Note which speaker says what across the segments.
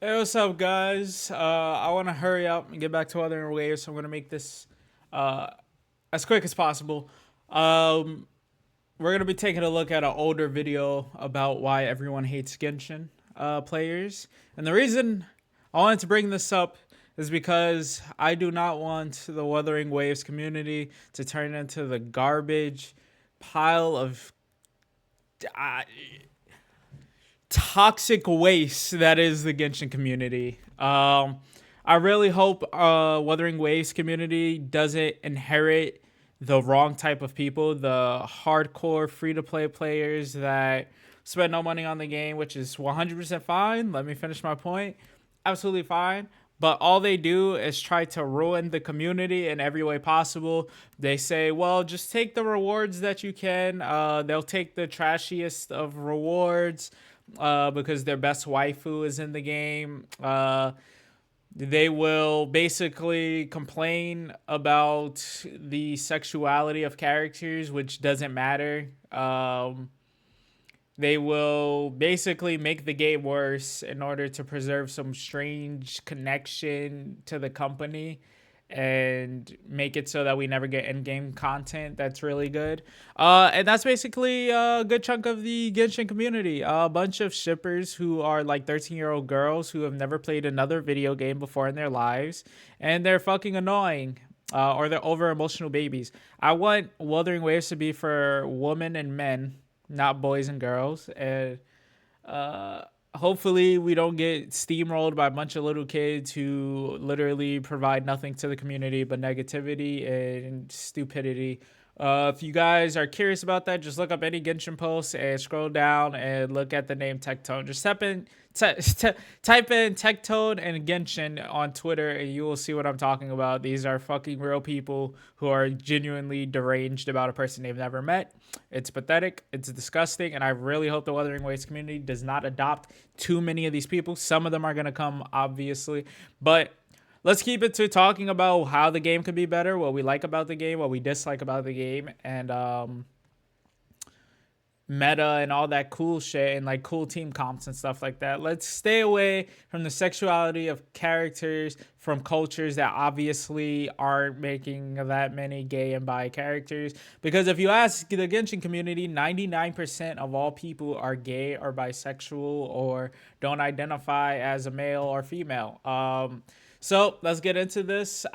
Speaker 1: Hey, what's up, guys? I want to hurry up and get back to Wuthering Waves, so I'm going to make this uh, as quick as possible. Um, we're going to be taking a look at an older video about why everyone hates Genshin players. And the reason I wanted to bring this up is because I do not want the Wuthering Waves community to turn into the garbage pile of toxic waste that is the Genshin community. I really hope Wuthering Waves community doesn't inherit the wrong type of people, the hardcore free-to-play players that spend no money on the game, which is 100% fine. Let me finish my point. Absolutely fine. But all they do is try to ruin the community in every way possible. They say, well, just take the rewards that you can. They'll take the trashiest of rewards because their best waifu is in the game. They will basically complain about the sexuality of characters, which doesn't matter. They will basically make the game worse in order to preserve some strange connection to the company and make it so that we never get in-game content that's really good. And that's basically a good chunk of the Genshin community. A bunch of shippers who are like 13-year-old girls who have never played another video game before in their lives, and they're fucking annoying. Or they're over-emotional babies. I want Wuthering Waves to be for women and men, not boys and girls. And hopefully we don't get steamrolled by a bunch of little kids who literally provide nothing to the community but negativity and stupidity. If you guys are curious about that, just look up any Genshin post and scroll down and look at the name Tectone. Just type in Tectone and Genshin on Twitter and you will see what I'm talking about. These are fucking real people who are genuinely deranged about a person they've never met. It's pathetic. It's disgusting. And I really hope the Wuthering Waves community does not adopt too many of these people. Some of them are going to come, obviously. But let's keep it to talking about how the game could be better, what we like about the game, what we dislike about the game, and meta and all that cool shit and like cool team comps and stuff like that. Let's stay away from the sexuality of characters from cultures that obviously aren't making that many gay and bi characters. Because if you ask the Genshin community, 99% of all people are gay or bisexual or don't identify as a male or female. So let's get into this.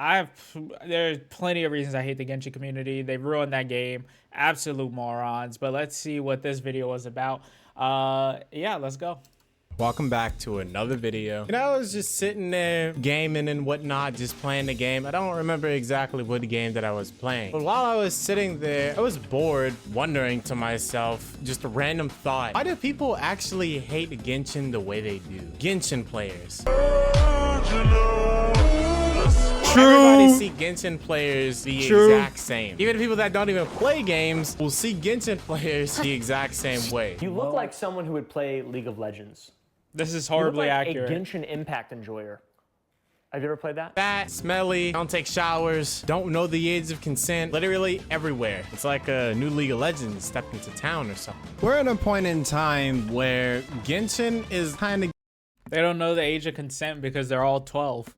Speaker 1: There's plenty of reasons I hate the Genshin community. They ruined that game. Absolute morons. But let's see what this video was about. Yeah, let's go.
Speaker 2: Welcome back to another video. And I was just sitting there gaming and whatnot, just playing the game. I don't remember exactly what game that I was playing. But while I was sitting there, I was bored, wondering to myself, just a random thought. Why do people actually hate Genshin the way they do? Genshin players. Everybody see Genshin players the exact same. Even people that don't even play games will see Genshin players the exact same way.
Speaker 3: You look like someone who would play League of Legends.
Speaker 1: This is horribly accurate.
Speaker 3: A Genshin Impact enjoyer. Have you ever played that?
Speaker 2: Fat, smelly, don't take showers, don't know the age of consent, literally everywhere. It's like a new League of Legends stepped into town or something. We're at a point in time where Genshin is kind of
Speaker 1: They don't know the age of consent because they're all 12.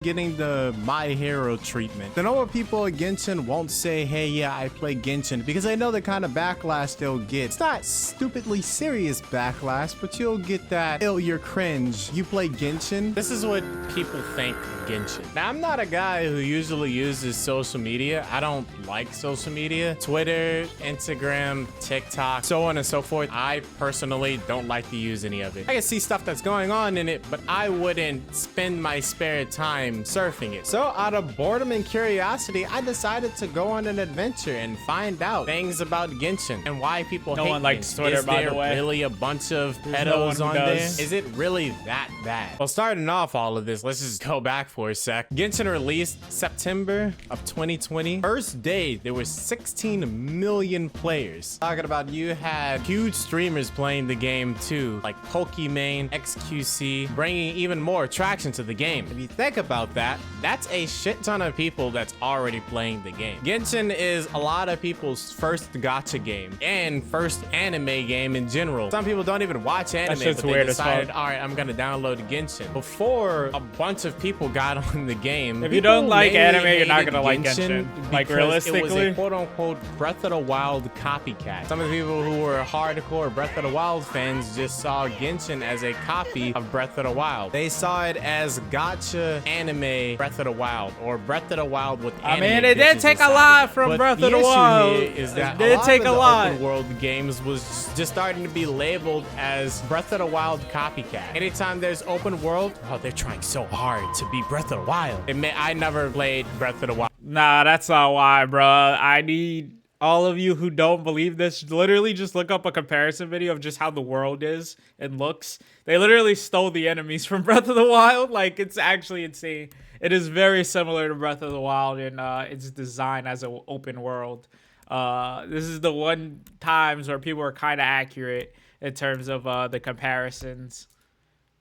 Speaker 2: getting the My Hero treatment. The normal people at Genshin won't say, hey, yeah, I play Genshin, because they know the kind of backlash they'll get. It's not stupidly serious backlash, but you'll get that, ew, you're cringe. You play Genshin? This is what people think of Genshin. Now, I'm not a guy who usually uses social media. I don't like social media. Twitter, Instagram, TikTok, so on and so forth. I personally don't like to use any of it. I can see stuff that's going on in it, but I wouldn't spend my spare time surfing it. So out of boredom and curiosity, I decided to go on an adventure and find out things about Genshin and why people hate
Speaker 1: No one likes
Speaker 2: Genshin.
Speaker 1: Twitter,
Speaker 2: Is
Speaker 1: by the
Speaker 2: there
Speaker 1: way.
Speaker 2: really a bunch of
Speaker 1: no one
Speaker 2: pedos
Speaker 1: who
Speaker 2: on there?
Speaker 1: does.
Speaker 2: Is it really that bad? Well, starting off all of this, let's just go back for a sec. Genshin released September of 2020. First day, there were 16 million players. Talking about you had huge streamers playing the game too, like Pokimane, XQC, bringing even more attraction to the game. If you think about about that, that's a shit ton of people that's already playing the game. Genshin is a lot of people's first gacha game and first anime game in general. Some people don't even watch anime, but they decided, all right, I'm gonna download Genshin. Before a bunch of people got on the game,
Speaker 1: if you don't like anime, you're not gonna like Genshin. Like realistically,
Speaker 2: it was a quote-unquote Breath of the Wild copycat. Some of the people who were hardcore Breath of the Wild fans just saw Genshin as a copy of Breath of the Wild. They saw it as gacha anime Breath of the Wild, or Breath of the Wild with anime.
Speaker 1: I mean, it did take a lot from Breath of the Wild.
Speaker 2: Is that
Speaker 1: it did take a lot.
Speaker 2: Open world games was just starting to be labeled as Breath of the Wild copycat. Anytime there's open world, oh, they're trying so hard to be Breath of the Wild. I never played Breath of the Wild.
Speaker 1: Nah, that's not why, bro. I need all of you who don't believe this, literally just look up a comparison video of just how the world is and looks. They literally stole the enemies from Breath of the Wild. Like, it's actually insane. It is very similar to Breath of the Wild in its design as an open world. This is the one times where people are kind of accurate in terms of the comparisons.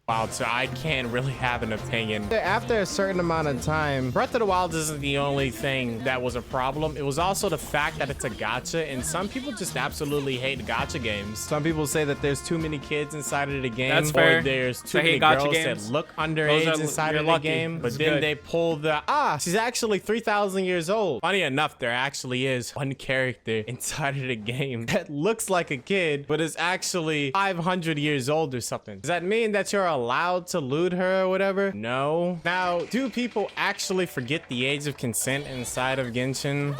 Speaker 2: Wild, so I can't really have an opinion. After a certain amount of time, Breath of the Wild isn't the only thing that was a problem. It was also the fact that it's a gacha, and some people just absolutely hate gacha games. Some people say that there's too many kids inside of the game.
Speaker 1: That's fair.
Speaker 2: Or there's too many girls that look underage inside of the game. But then they pull the, she's actually 3,000 years old. Funny enough, there actually is one character inside of the game that looks like a kid, but is actually 500 years old or something. Does that mean that you're allowed to loot her or whatever? No. Now, do people actually forget the age of consent inside of Genshin?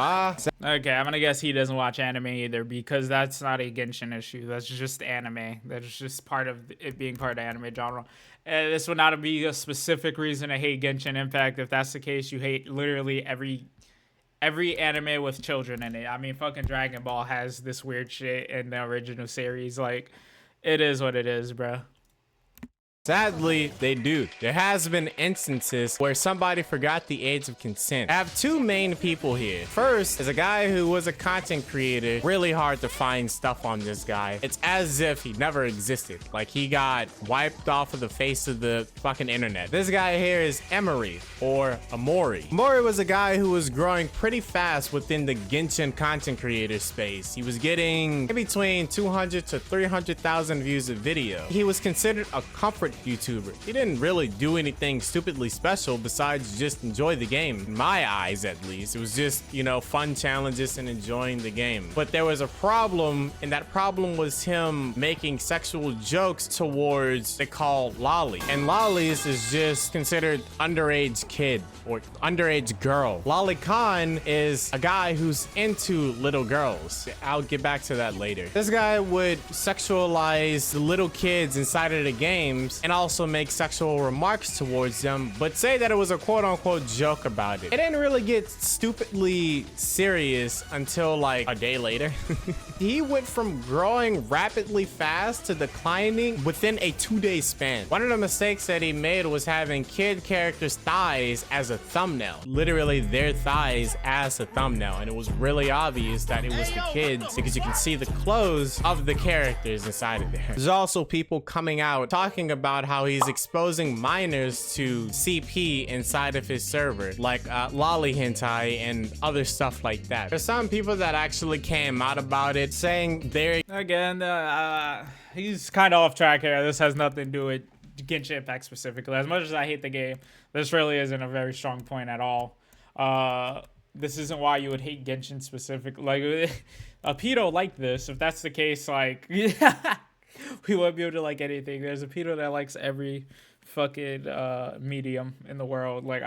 Speaker 1: Okay, I'm gonna guess he doesn't watch anime either, because that's not a Genshin issue. That's just anime. That's just part of it being part of the anime genre. This would not be a specific reason to hate Genshin Impact. If that's the case, you hate literally every anime with children in it. I mean, fucking Dragon Ball has this weird shit in the original series. Like, it is what it is, bro.
Speaker 2: Sadly, they do. There has been instances where somebody forgot the age of consent. I have two main people here. First is a guy who was a content creator. Really hard to find stuff on this guy. It's as if he never existed. Like, he got wiped off of the face of the fucking internet. This guy here is Emery, or Amori. Amori was a guy who was growing pretty fast within the Genshin content creator space. He was getting in between 200 to 300,000 views a video. He was considered a comfort YouTuber. He didn't really do anything stupidly special besides just enjoy the game. In my eyes, at least. It was just, you know, fun challenges and enjoying the game. But there was a problem, and that problem was him making sexual jokes towards, they call lolly. And lollies is just considered underage kid or underage girl. Lolly Khan is a guy who's into little girls. I'll get back to that later. This guy would sexualize the little kids inside of the games and also make sexual remarks towards them, but say that it was a quote-unquote joke about it. It didn't really get stupidly serious until like a day later. He went from growing rapidly fast to declining within a 2-day span. One of the mistakes that he made was having kid characters' thighs as a thumbnail. Literally their thighs as a thumbnail, and it was really obvious that it was the kids because you can see the clothes of the characters inside of there. There's also people coming out talking about how he's exposing minors to CP inside of his server, like lolly hentai and other stuff like that. There's some people that actually came out about it, saying they're
Speaker 1: again, he's kind of off track here. This has nothing to do with Genshin Impact specifically. As much as I hate the game, this really isn't a very strong point at all. This isn't why you would hate Genshin specifically. Like, a pedo like this, if that's the case, like, we won't be able to like anything. There's a pedo that likes every fucking medium in the world. Like,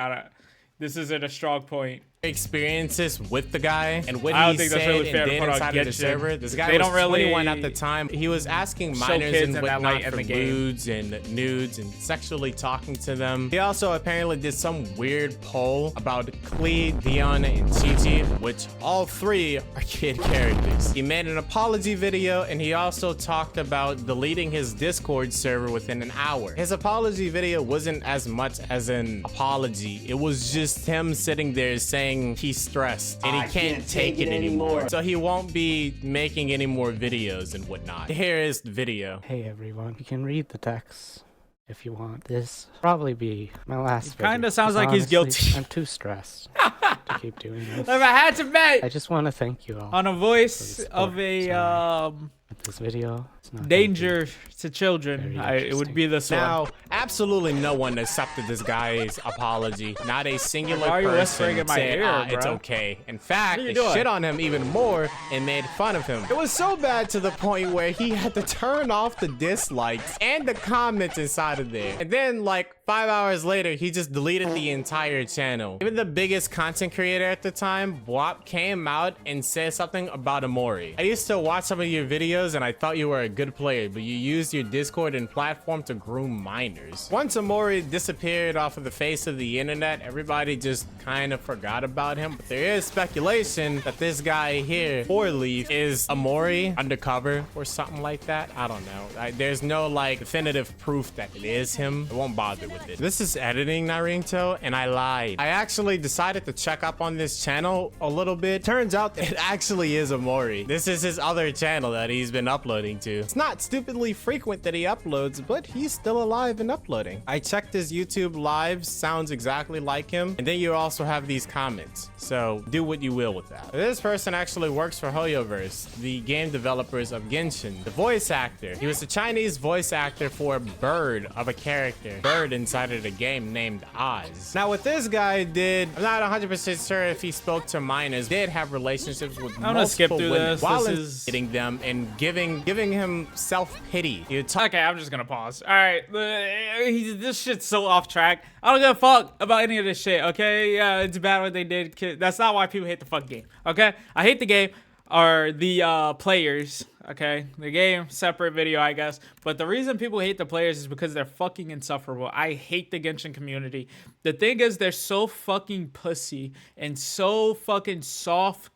Speaker 1: this isn't a strong point.
Speaker 2: Experiences with the guy and what
Speaker 1: I don't
Speaker 2: he
Speaker 1: think
Speaker 2: said
Speaker 1: that's really fair
Speaker 2: and
Speaker 1: to
Speaker 2: did
Speaker 1: put on
Speaker 2: inside of the
Speaker 1: Genshin.
Speaker 2: server. This guy
Speaker 1: They
Speaker 2: was
Speaker 1: don't really
Speaker 2: 21 at the time. He was asking minors
Speaker 1: kids
Speaker 2: and
Speaker 1: in that
Speaker 2: whatnot
Speaker 1: light in
Speaker 2: for
Speaker 1: the game.
Speaker 2: nudes and nudes and sexually talking to them. He also apparently did some weird poll about Klee, Dion, and Chi-Chi, which all three are kid characters. He made an apology video, and he also talked about deleting his Discord server within an hour. His apology video wasn't as much as an apology. It was just him sitting there saying he's stressed and he can't take it anymore. So he won't be making any more videos and whatnot. Here is the video.
Speaker 4: Hey everyone, you can read the text. if you want. This probably be my last video.
Speaker 1: Kinda sounds
Speaker 4: 'cause
Speaker 1: like he's
Speaker 4: honestly,
Speaker 1: guilty.
Speaker 4: I'm too stressed to keep doing
Speaker 1: If
Speaker 4: this.
Speaker 1: I had to bet
Speaker 4: I just want to thank you all
Speaker 1: on a
Speaker 4: for
Speaker 1: voice
Speaker 4: the
Speaker 1: of
Speaker 4: support.
Speaker 1: a
Speaker 4: Sorry, but this video is not gonna
Speaker 1: danger
Speaker 4: be
Speaker 1: to children,
Speaker 4: very
Speaker 1: it would
Speaker 4: interesting.
Speaker 1: be this one.
Speaker 2: Now, absolutely no one accepted this guy's apology. Not a singular
Speaker 1: Why are you whispering
Speaker 2: person
Speaker 1: in my
Speaker 2: said,
Speaker 1: ear,
Speaker 2: it's
Speaker 1: bro?
Speaker 2: okay. In fact,
Speaker 1: What are you
Speaker 2: they
Speaker 1: doing?
Speaker 2: shit on him even more and made fun of him. It was so bad to the point where he had to turn off the dislikes and the comments inside of there. And then, like, 5 hours later, he just deleted the entire channel. Even the biggest content creator at the time, Bwop, came out and said something about Amori. I used to watch some of your videos and I thought you were a good player, but you used your Discord and platform to groom minors. Once Amori disappeared off of the face of the internet, everybody just kind of forgot about him. But there is speculation that this guy here, 4Leaf, is Amori undercover or something like that. I don't know. There's no like definitive proof that it is him. I won't bother with it. This is editing, Naruto, and I lied. I actually decided to check up on this channel a little bit. Turns out it actually is Amori. This is his other channel that he's been uploading to. It's not stupidly frequent that he uploads, but he's still alive and uploading. I checked his YouTube lives, sounds exactly like him. And then you also have these comments. So do what you will with that. This person actually works for Hoyoverse, the game developers of Genshin. The voice actor. He was the Chinese voice actor for Bird of a character. Bird inside of the game named Oz. Now what this guy did, I'm not 100% sure if he spoke to minors, did have relationships with
Speaker 1: gonna skip
Speaker 2: multiple
Speaker 1: through
Speaker 2: women
Speaker 1: this.
Speaker 2: while
Speaker 1: This is-
Speaker 2: hitting them and giving him self-pity. He would talk
Speaker 1: Okay, I'm just gonna pause. All right, this shit's so off track. I don't give a fuck about any of this shit. Okay, yeah, it's bad what they did. That's not why people hate the fucking game. Okay, I hate the game or the players. Okay, the game, separate video, I guess. But the reason people hate the players is because they're fucking insufferable. I hate the Genshin community. The thing is, they're so fucking pussy and so fucking soft.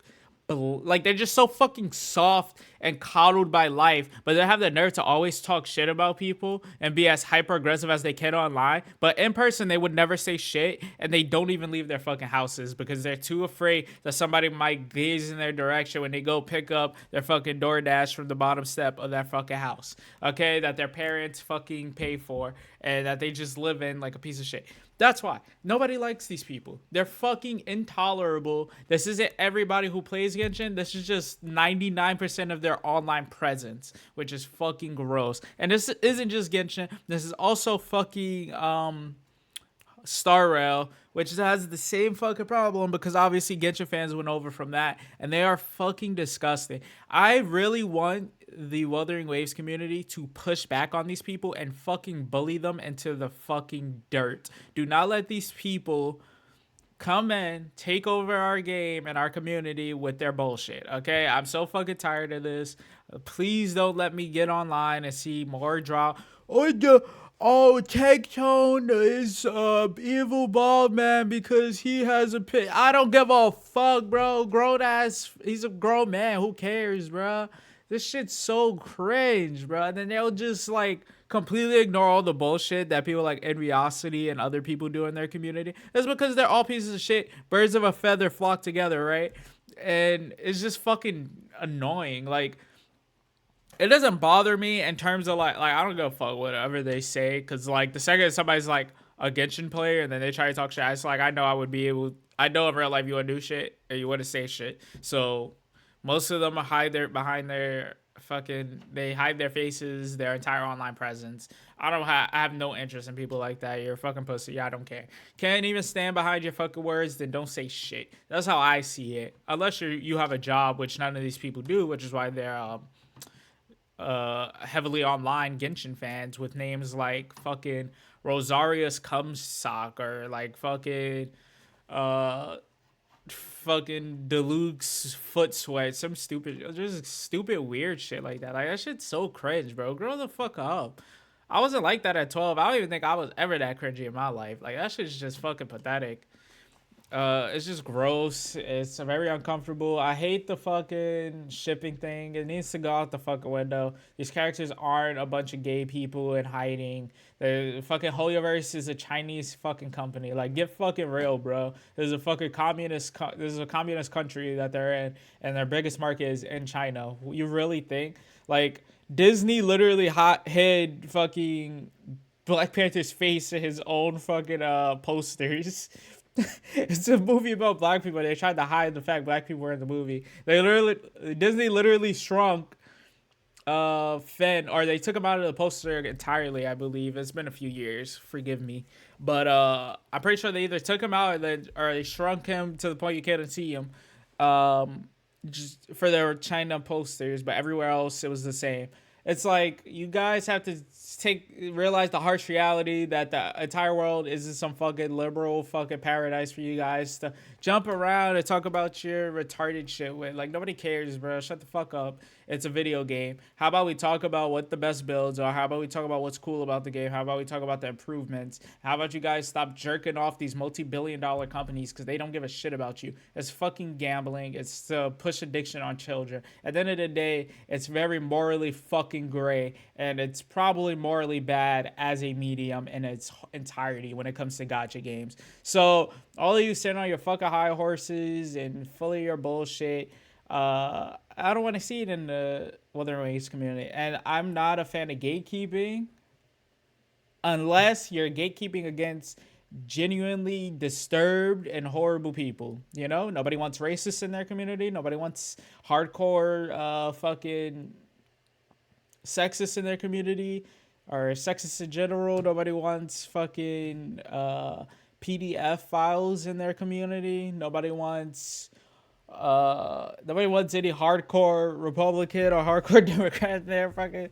Speaker 1: Like, they're just so fucking soft and coddled by life, but they have the nerve to always talk shit about people and be as hyper aggressive as they can online. But in person, they would never say shit, and they don't even leave their fucking houses because they're too afraid that somebody might gaze in their direction when they go pick up their fucking DoorDash from the bottom step of that fucking house. Okay, that their parents fucking pay for and that they just live in like a piece of shit. That's why nobody likes these people. They're fucking intolerable. This isn't everybody who plays Genshin. This is just 99% of their online presence, which is fucking gross. And this isn't just Genshin. This is also fucking Star Rail, which has the same fucking problem because obviously Genshin fans went over from that and they are fucking disgusting. I really want the Wuthering Waves community to push back on these people and fucking bully them into the fucking dirt. Do not let these people come in, take over our game and our community with their bullshit. Okay, I'm so fucking tired of this. Please don't let me get online and see more drop. Take Tone is evil bald man because he has a pit. I don't give a fuck, bro. Grown ass, he's a grown man. Who cares, bro? This shit's so cringe, bro. And then they'll just like completely ignore all the bullshit that people like Enviosity and other people do in their community. It's because they're all pieces of shit. Birds of a feather flock together, right? And it's just fucking annoying. Like, it doesn't bother me in terms of like I don't give a fuck whatever they say, because like the second somebody's like a Genshin player and then they try to talk shit, it's like I know I know in real life you want to do shit and you want to say shit. So most of them hide they hide their faces, their entire online presence. I have no interest in people like that. You're a fucking pussy. I don't care. Can't even stand behind your fucking words, then don't say shit. That's how I see it. Unless you have a job, which none of these people do, which is why they're heavily online Genshin fans with names like fucking Rosarius Cumsock or like fucking Deluxe Foot Sweat, some stupid weird shit like that. Like, that shit's so cringe, bro. Grow the fuck up. I wasn't like that at 12. I don't even think I was ever that cringy in my life. Like, that shit's just fucking pathetic. It's just gross. It's very uncomfortable. I hate the fucking shipping thing. It needs to go out the fucking window. These characters aren't a bunch of gay people in hiding. The fucking Hoyoverse is a Chinese fucking company. Like, get fucking real, bro. There's a fucking communist country that they're in, and their biggest market is in China. You really think like Disney literally hid fucking Black Panther's face in his own fucking posters. It's a movie about black people. They tried to hide the fact black people were in the movie. Disney literally shrunk Finn, or they took him out of the poster entirely, I believe. It's been a few years, forgive me, but I'm pretty sure they either took him out or they shrunk him to the point you can't see him, just for their China posters, but everywhere else it was the same. It's like you guys have to realize the harsh reality that the entire world isn't some fucking liberal fucking paradise for you guys to jump around and talk about your retarded shit with. Like, nobody cares, bro. Shut the fuck up. It's a video game. How about we talk about what the best builds are? How about we talk about what's cool about the game? How about we talk about the improvements? How about you guys stop jerking off these multi-billion-dollar companies because they don't give a shit about you? It's fucking gambling. It's to push addiction on children. At the end of the day, it's very morally fucking gray, and it's probably morally bad as a medium in its entirety when it comes to gacha games. So all of you sitting on your fucking high horses and full of your bullshit, I don't want to see it in the Wuthering Waves community. And I'm not a fan of gatekeeping unless you're gatekeeping against genuinely disturbed and horrible people. You know, nobody wants racists in their community. Nobody wants hardcore fucking sexist in their community, or sexist in general. Nobody wants fucking PDF files in their community. Nobody wants any hardcore Republican or hardcore Democrat in their fucking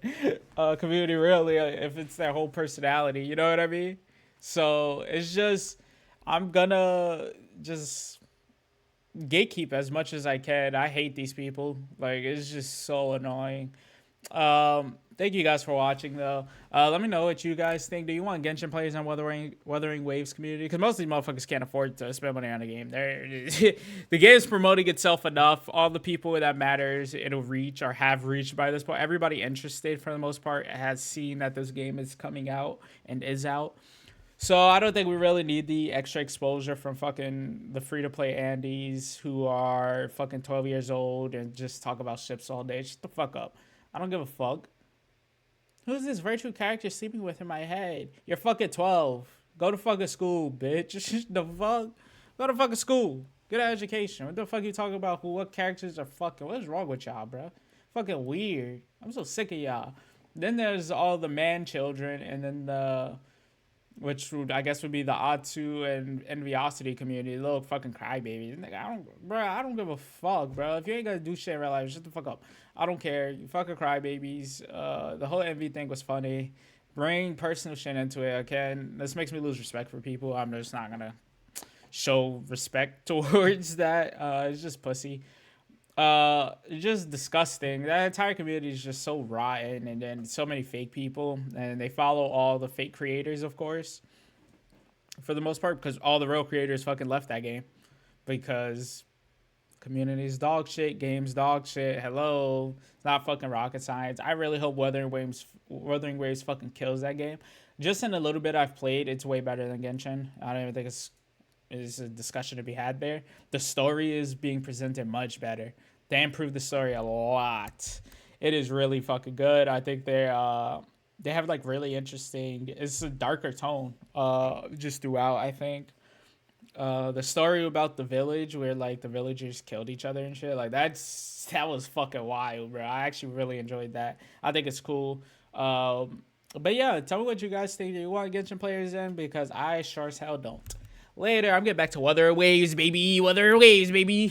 Speaker 1: community, really, if it's their whole personality. You know what I mean? So it's just, I'm gonna just gatekeep as much as I can. I hate these people. Like, it's just so annoying. Thank you guys for watching, though. Let me know what you guys think. Do you want Genshin players on Wuthering Waves community? Because most of these motherfuckers can't afford to spend money on a game. The game is promoting itself enough. All the people that matters it'll reach or have reached by this point. Everybody interested, for the most part, has seen that this game is coming out and is out. So I don't think we really need the extra exposure from fucking the free-to-play Andes who are fucking 12 years old and just talk about ships all day. Shut the fuck up. I don't give a fuck. Who's this virtual character sleeping with in my head? You're fucking 12. Go to fucking school, bitch. The fuck? Go to fucking school. Get an education. What the fuck you talking about? What characters are fucking? What is wrong with y'all, bro? Fucking weird. I'm so sick of y'all. Then there's all the man children, and then which would, I guess, would be the Atsu and Enviosity community, little fucking crybabies. Like, I don't give a fuck, bro. If you ain't gonna do shit in real life, shut the fuck up. I don't care. You fucking crybabies. The whole Envy thing was funny. Bring personal shit into it, okay? And this makes me lose respect for people. I'm just not gonna show respect towards that. It's just pussy. It's just disgusting. That entire community is just so rotten, and then so many fake people, and they follow all the fake creators, of course, for the most part, because all the real creators fucking left that game because community's dog shit, game's dog shit. Hello, it's not fucking rocket science. I really hope Wuthering Waves fucking kills that game. Just in a little bit I've played, it's way better than Genshin. I don't even think it's a discussion to be had there. The story is being presented much better. They improved the story a lot. It is really fucking good. I think they have like really interesting. It's a darker tone just throughout. I think the story about the village where like the villagers killed each other and shit, like that was fucking wild, bro. I actually really enjoyed that. I think it's cool. But yeah, tell me what you guys think. Do you want Genshin players in? Because I sure as hell don't. Later, I'm getting back to Wuthering Waves, baby. Wuthering Waves, baby.